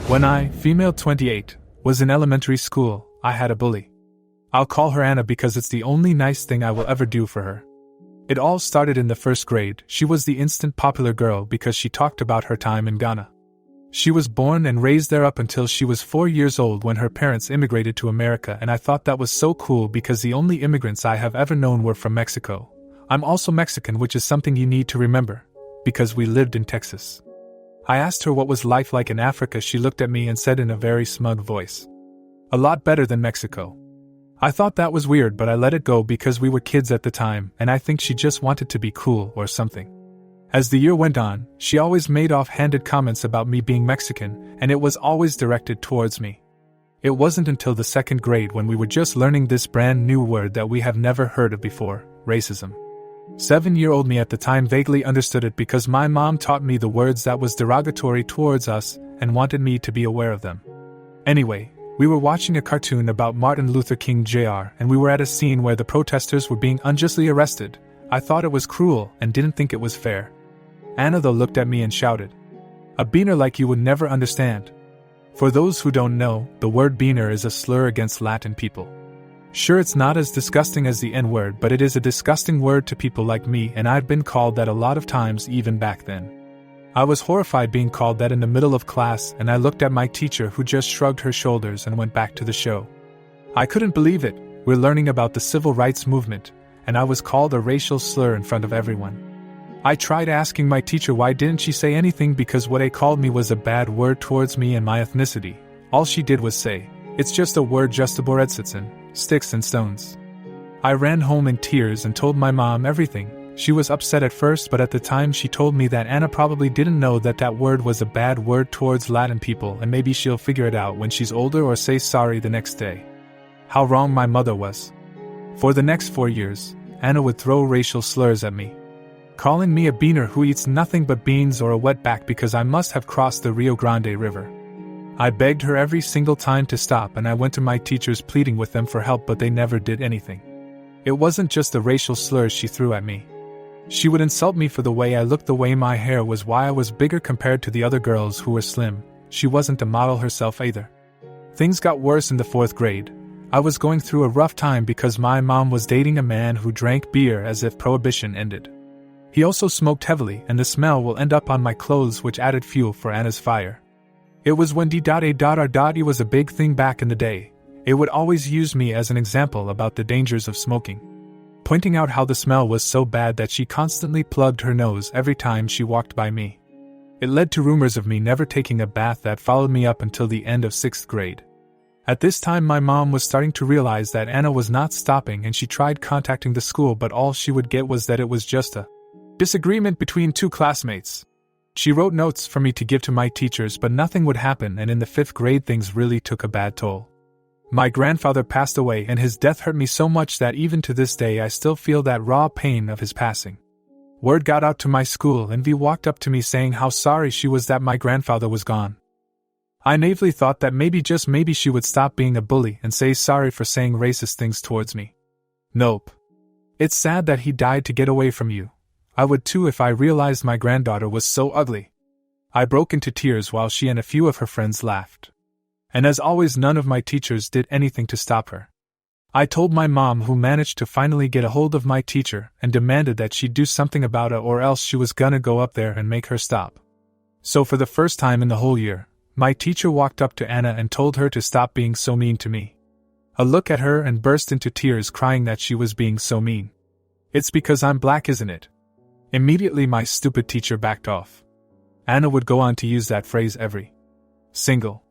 When I, female 28, was in elementary school, I had a bully. I'll call her Anna because it's the only nice thing I will ever do for her. It all started in the first grade. She was the instant popular girl because she talked about her time in Ghana. She was born and raised there up until she was 4 years old when her parents immigrated to America, and I thought that was so cool because the only immigrants I have ever known were from Mexico. I'm also Mexican, which is something you need to remember, because we lived in Texas. I asked her what was life like in Africa. She looked at me and said in a very smug voice, "A lot better than Mexico." I thought that was weird, but I let it go because we were kids at the time, and I think she just wanted to be cool or something. As the year went on, she always made off-handed comments about me being Mexican, and it was always directed towards me. It wasn't until the second grade when we were just learning this brand new word that we have never heard of before, racism. 7-year-old me at the time vaguely understood it because my mom taught me the words that was derogatory towards us and wanted me to be aware of them. Anyway, we were watching a cartoon about Martin Luther King Jr., and we were at a scene where the protesters were being unjustly arrested. I thought it was cruel and didn't think it was fair. Anna though looked at me and shouted, "A beaner like you would never understand." For those who don't know, the word beaner is a slur against Latin people. Sure, it's not as disgusting as the N-word, but it is a disgusting word to people like me, and I've been called that a lot of times even back then. I was horrified being called that in the middle of class, and I looked at my teacher who just shrugged her shoulders and went back to the show. I couldn't believe it. We're learning about the civil rights movement, and I was called a racial slur in front of everyone. I tried asking my teacher why didn't she say anything because what they called me was a bad word towards me and my ethnicity. All she did was say, "It's just a word just sitzen, sticks and stones." I ran home in tears and told my mom everything. She was upset at first, but at the time she told me that Anna probably didn't know that that word was a bad word towards Latin people, and maybe she'll figure it out when she's older or say sorry the next day. How wrong my mother was. For the next 4 years, Anna would throw racial slurs at me, calling me a beaner who eats nothing but beans or a wetback because I must have crossed the Rio Grande River. I begged her every single time to stop, and I went to my teachers pleading with them for help, but they never did anything. It wasn't just the racial slurs she threw at me. She would insult me for the way I looked, the way my hair was, why I was bigger compared to the other girls who were slim. She wasn't a model herself either. Things got worse in the 4th grade. I was going through a rough time because my mom was dating a man who drank beer as if prohibition ended. He also smoked heavily, and the smell will end up on my clothes, which added fuel for Anna's fire. It was when D.A.R.D was a big thing back in the day. It would always use me as an example about the dangers of smoking, pointing out how the smell was so bad that she constantly plugged her nose every time she walked by me. It led to rumors of me never taking a bath that followed me up until the end of 6th grade. At this time my mom was starting to realize that Anna was not stopping, and she tried contacting the school, but all she would get was that it was just a disagreement between 2 classmates. She wrote notes for me to give to my teachers, but nothing would happen, and in the 5th grade things really took a bad toll. My grandfather passed away, and his death hurt me so much that even to this day I still feel that raw pain of his passing. Word got out to my school, and V walked up to me saying how sorry she was that my grandfather was gone. I naively thought that maybe, just maybe, she would stop being a bully and say sorry for saying racist things towards me. Nope. It's sad that he died to get away from you. I would too if I realized my granddaughter was so ugly. I broke into tears while she and a few of her friends laughed. And as always, none of my teachers did anything to stop her. I told my mom, who managed to finally get a hold of my teacher, and demanded that she do something about it or else she was gonna go up there and make her stop. So for the first time in the whole year, my teacher walked up to Anna and told her to stop being so mean to me. I looked at her and burst into tears, crying that she was being so mean. "It's because I'm black, isn't it?" Immediately my stupid teacher backed off. Anna would go on to use that phrase every single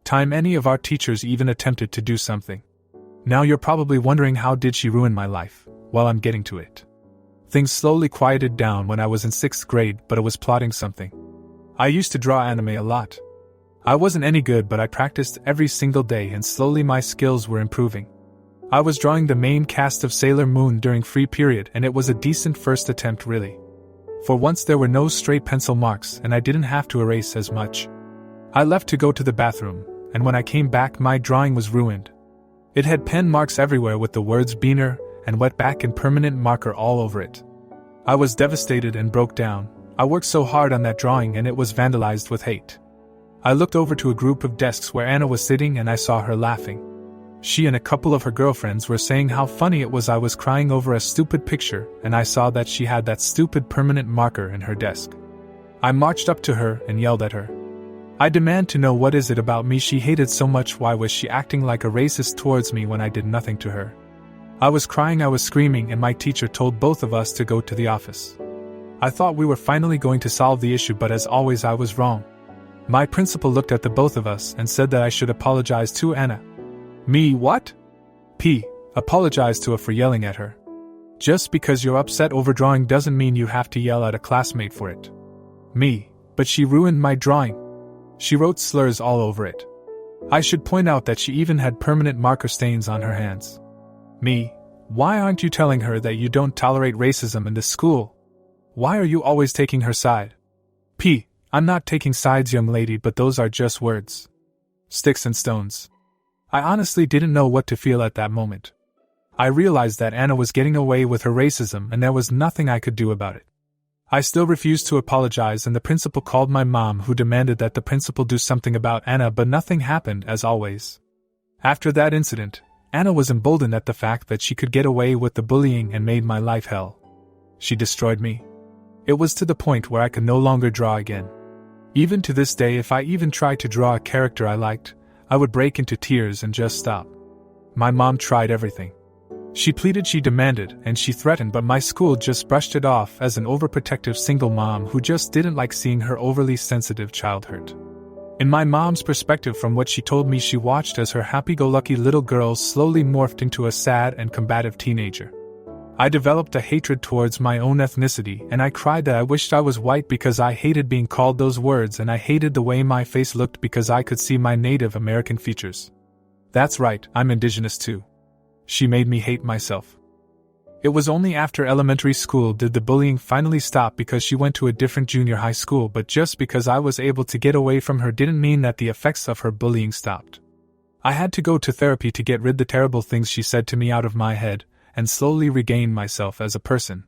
time any of our teachers even attempted to do something. Now you're probably wondering, how did she ruin my life? Well, I'm getting to it. Things slowly quieted down when I was in 6th grade, but I was plotting something. I used to draw anime a lot. I wasn't any good, but I practiced every single day, and slowly my skills were improving. I was drawing the main cast of Sailor Moon during free period, and it was a decent first attempt, really. For once there were no stray pencil marks, and I didn't have to erase as much. I left to go to the bathroom, and when I came back my drawing was ruined. It had pen marks everywhere with the words beaner and wetback and permanent marker all over it. I was devastated and broke down. I worked so hard on that drawing and it was vandalized with hate. I looked over to a group of desks where Anna was sitting and I saw her laughing. She and a couple of her girlfriends were saying how funny it was I was crying over a stupid picture, and I saw that she had that stupid permanent marker in her desk. I marched up to her and yelled at her. I demand to know what is it about me she hated so much. Why was she acting like a racist towards me when I did nothing to her? I was crying, I was screaming, and my teacher told both of us to go to the office. I thought we were finally going to solve the issue, but as always I was wrong. My principal looked at the both of us and said that I should apologize to Anna. Me what? P. Apologize to her for yelling at her. Just because you're upset over drawing doesn't mean you have to yell at a classmate for it. Me. But she ruined my drawing. She wrote slurs all over it. I should point out that she even had permanent marker stains on her hands. Me. Why aren't you telling her that you don't tolerate racism in the school? Why are you always taking her side? P. I'm not taking sides, young lady, but those are just words. Sticks and stones. I honestly didn't know what to feel at that moment. I realized that Anna was getting away with her racism and there was nothing I could do about it. I still refused to apologize, and the principal called my mom, who demanded that the principal do something about Anna, but nothing happened as always. After that incident, Anna was emboldened at the fact that she could get away with the bullying and made my life hell. She destroyed me. It was to the point where I could no longer draw again. Even to this day, if I even tried to draw a character I liked, I would break into tears and just stop. My mom tried everything. She pleaded, she demanded, and she threatened, but my school just brushed it off as an overprotective single mom who just didn't like seeing her overly sensitive child hurt. In my mom's perspective, from what she told me, she watched as her happy-go-lucky little girl slowly morphed into a sad and combative teenager. I developed a hatred towards my own ethnicity, and I cried that I wished I was white because I hated being called those words, and I hated the way my face looked because I could see my Native American features. That's right, I'm indigenous too. She made me hate myself. It was only after elementary school did the bullying finally stop, because she went to a different junior high school, but just because I was able to get away from her didn't mean that the effects of her bullying stopped. I had to go to therapy to get rid the terrible things she said to me out of my head, and slowly regain myself as a person.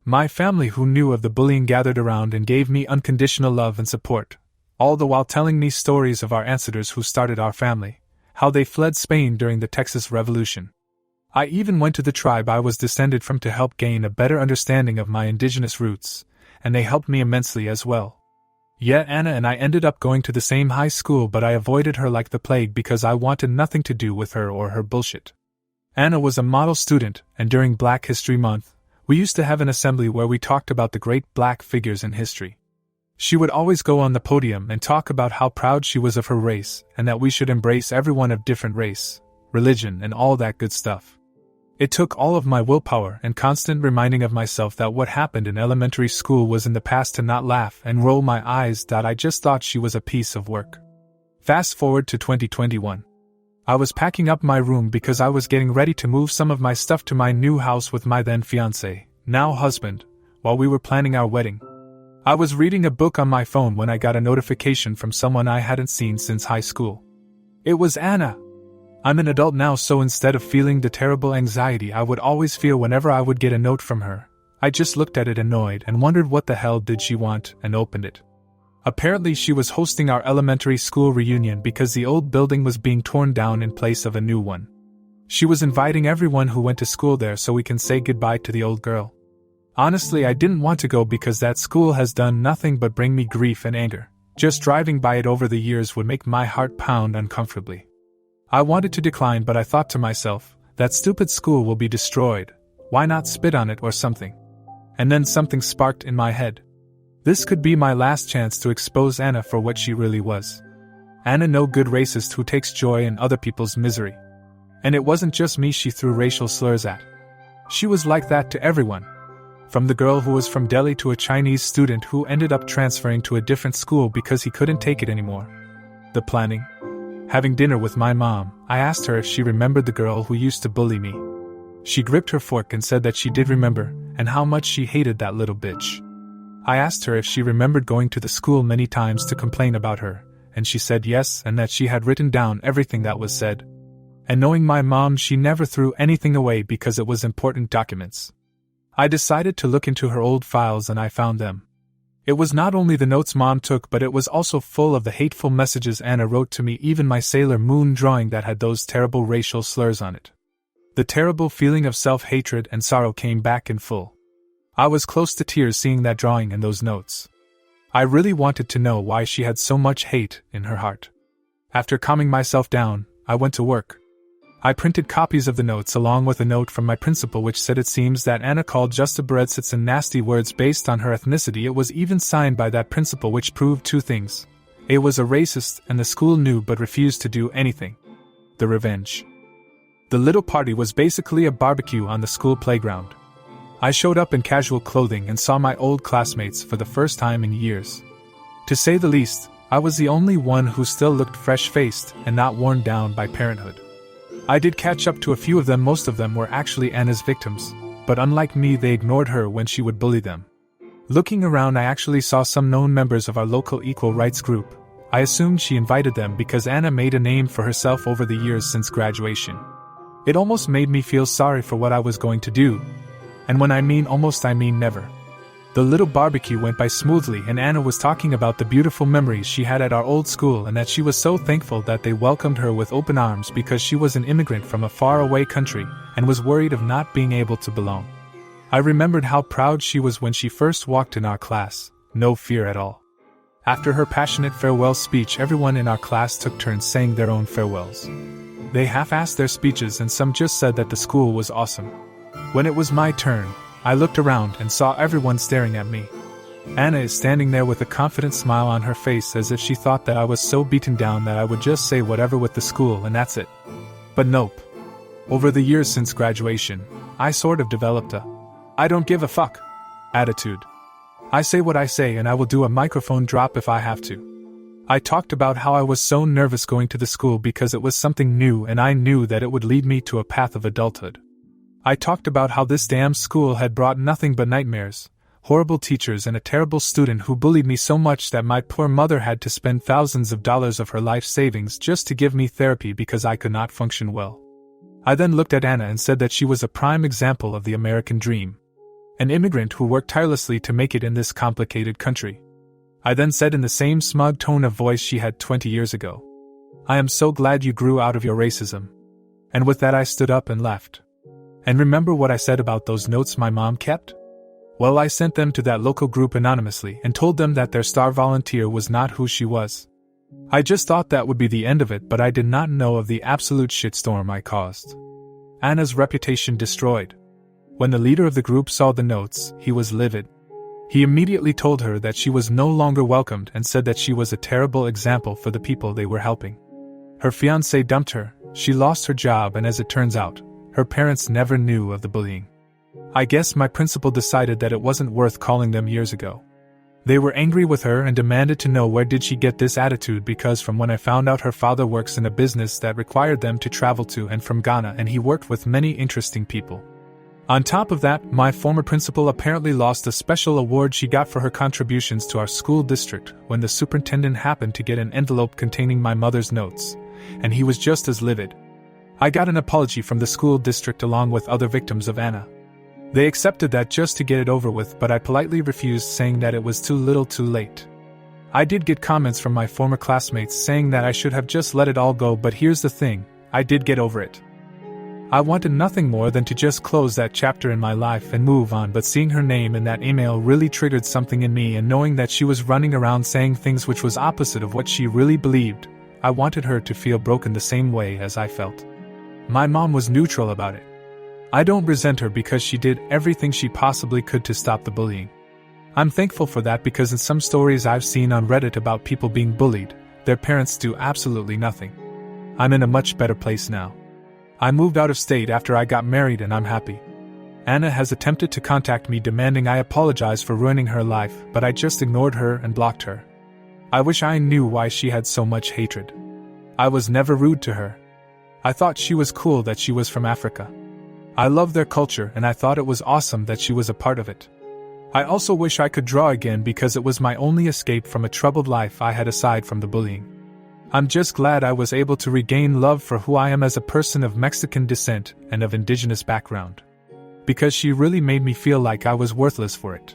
My family, who knew of the bullying, gathered around and gave me unconditional love and support, all the while telling me stories of our ancestors who started our family, how they fled Spain during the Texas Revolution. I even went to the tribe I was descended from to help gain a better understanding of my indigenous roots, and they helped me immensely as well. Yet Anna and I ended up going to the same high school, but I avoided her like the plague because I wanted nothing to do with her or her bullshit. Anna was a model student, and during Black History Month, we used to have an assembly where we talked about the great black figures in history. She would always go on the podium and talk about how proud she was of her race, and that we should embrace everyone of different race, religion, and all that good stuff. It took all of my willpower and constant reminding of myself that what happened in elementary school was in the past to not laugh and roll my eyes that I just thought she was a piece of work. Fast forward to 2021. I was packing up my room because I was getting ready to move some of my stuff to my new house with my then fiancé, now husband, while we were planning our wedding. I was reading a book on my phone when I got a notification from someone I hadn't seen since high school. It was Anna. I'm an adult now, so instead of feeling the terrible anxiety I would always feel whenever I would get a note from her, I just looked at it annoyed and wondered what the hell did she want, and opened it. Apparently she was hosting our elementary school reunion because the old building was being torn down in place of a new one. She was inviting everyone who went to school there so we can say goodbye to the old girl. Honestly, I didn't want to go because that school has done nothing but bring me grief and anger. Just driving by it over the years would make my heart pound uncomfortably. I wanted to decline, but I thought to myself, that stupid school will be destroyed. Why not spit on it or something? And then something sparked in my head. This could be my last chance to expose Anna for what she really was. Anna, no good racist who takes joy in other people's misery. And it wasn't just me she threw racial slurs at. She was like that to everyone. From the girl who was from Delhi to a Chinese student who ended up transferring to a different school because he couldn't take it anymore. The planning. Having dinner with my mom, I asked her if she remembered the girl who used to bully me. She gripped her fork and said that she did remember, and how much she hated that little bitch. I asked her if she remembered going to the school many times to complain about her, and she said yes, and that she had written down everything that was said. And knowing my mom, she never threw anything away because it was important documents. I decided to look into her old files and I found them. It was not only the notes Mom took, but it was also full of the hateful messages Anna wrote to me, even my Sailor Moon drawing that had those terrible racial slurs on it. The terrible feeling of self-hatred and sorrow came back in full. I was close to tears seeing that drawing and those notes. I really wanted to know why she had so much hate in her heart. After calming myself down, I went to work. I printed copies of the notes along with a note from my principal which said it seems that Anna called Justa Beretsits in nasty words based on her ethnicity. It was even signed by that principal, which proved two things. A was a racist and the school knew but refused to do anything. The revenge. The little party was basically a barbecue on the school playground. I showed up in casual clothing and saw my old classmates for the first time in years. To say the least, I was the only one who still looked fresh-faced and not worn down by parenthood. I did catch up to a few of them. Most of them were actually Anna's victims, but unlike me, they ignored her when she would bully them. Looking around, I actually saw some known members of our local equal rights group. I assumed she invited them because Anna made a name for herself over the years since graduation. It almost made me feel sorry for what I was going to do. And when I mean almost, I mean never. The little barbecue went by smoothly, and Anna was talking about the beautiful memories she had at our old school and that she was so thankful that they welcomed her with open arms because she was an immigrant from a faraway country and was worried of not being able to belong. I remembered how proud she was when she first walked in our class, no fear at all. After her passionate farewell speech, everyone in our class took turns saying their own farewells. They half-assed their speeches and some just said that the school was awesome. When it was my turn, I looked around and saw everyone staring at me. Anna is standing there with a confident smile on her face as if she thought that I was so beaten down that I would just say whatever with the school and that's it. But nope. Over the years since graduation, I sort of developed a "I don't give a fuck" attitude. I say what I say and I will do a microphone drop if I have to. I talked about how I was so nervous going to the school because it was something new and I knew that it would lead me to a path of adulthood. I talked about how this damn school had brought nothing but nightmares, horrible teachers and a terrible student who bullied me so much that my poor mother had to spend thousands of dollars of her life savings just to give me therapy because I could not function well. I then looked at Anna and said that she was a prime example of the American dream. An immigrant who worked tirelessly to make it in this complicated country. I then said in the same smug tone of voice she had 20 years ago, "I am so glad you grew out of your racism." And with that I stood up and left. And remember what I said about those notes my mom kept? Well, I sent them to that local group anonymously and told them that their star volunteer was not who she was. I just thought that would be the end of it, but I did not know of the absolute shitstorm I caused. Anna's reputation destroyed. When the leader of the group saw the notes, he was livid. He immediately told her that she was no longer welcomed and said that she was a terrible example for the people they were helping. Her fiancé dumped her, she lost her job, and as it turns out, her parents never knew of the bullying. I guess my principal decided that it wasn't worth calling them years ago. They were angry with her and demanded to know where did she get this attitude because from when I found out her father works in a business that required them to travel to and from Ghana and he worked with many interesting people. On top of that, my former principal apparently lost a special award she got for her contributions to our school district when the superintendent happened to get an envelope containing my mother's notes, and he was just as livid. I got an apology from the school district along with other victims of Anna. They accepted that just to get it over with, but I politely refused, saying that it was too little too late. I did get comments from my former classmates saying that I should have just let it all go, but here's the thing, I did get over it. I wanted nothing more than to just close that chapter in my life and move on, but seeing her name in that email really triggered something in me, and knowing that she was running around saying things which was opposite of what she really believed, I wanted her to feel broken the same way as I felt. My mom was neutral about it. I don't resent her because she did everything she possibly could to stop the bullying. I'm thankful for that because in some stories I've seen on Reddit about people being bullied, their parents do absolutely nothing. I'm in a much better place now. I moved out of state after I got married and I'm happy. Anna has attempted to contact me demanding I apologize for ruining her life, but I just ignored her and blocked her. I wish I knew why she had so much hatred. I was never rude to her. I thought she was cool that she was from Africa. I love their culture and I thought it was awesome that she was a part of it. I also wish I could draw again because it was my only escape from a troubled life I had aside from the bullying. I'm just glad I was able to regain love for who I am as a person of Mexican descent and of indigenous background. Because she really made me feel like I was worthless for it.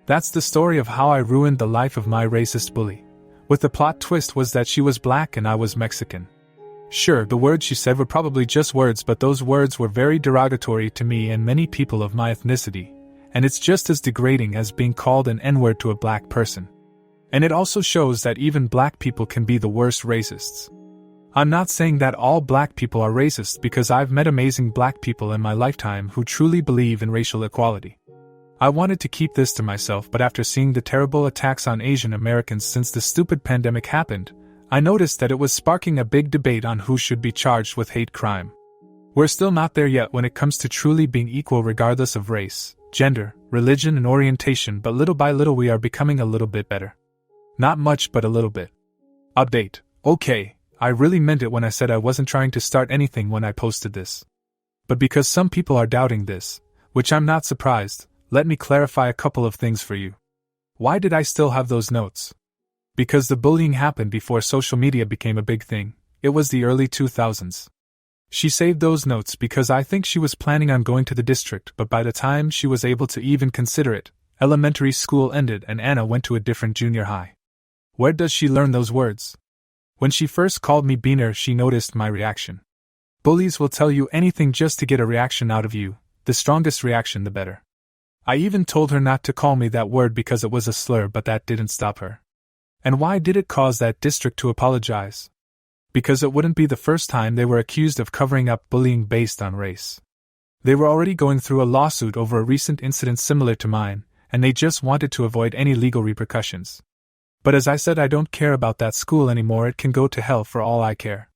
That's the story of how I ruined the life of my racist bully. With the plot twist was that she was black and I was Mexican. Sure, the words she said were probably just words, but those words were very derogatory to me and many people of my ethnicity, and it's just as degrading as being called an N-word to a black person. And it also shows that even black people can be the worst racists. I'm not saying that all black people are racist because I've met amazing black people in my lifetime who truly believe in racial equality. I wanted to keep this to myself, but after seeing the terrible attacks on Asian Americans since the stupid pandemic happened, I noticed that it was sparking a big debate on who should be charged with hate crime. We're still not there yet when it comes to truly being equal regardless of race, gender, religion, and orientation, but little by little we are becoming a little bit better. Not much, but a little bit. Update. Okay, I really meant it when I said I wasn't trying to start anything when I posted this. But because some people are doubting this, which I'm not surprised, let me clarify a couple of things for you. Why did I still have those notes? Because the bullying happened before social media became a big thing. It was the early 2000s. She saved those notes because I think she was planning on going to the district, but by the time she was able to even consider it, elementary school ended and Anna went to a different junior high. Where does she learn those words? When she first called me Beaner, she noticed my reaction. Bullies will tell you anything just to get a reaction out of you, the strongest reaction the better. I even told her not to call me that word because it was a slur, but that didn't stop her. And why did it cause that district to apologize? Because it wouldn't be the first time they were accused of covering up bullying based on race. They were already going through a lawsuit over a recent incident similar to mine, and they just wanted to avoid any legal repercussions. But as I said, I don't care about that school anymore. It can go to hell for all I care.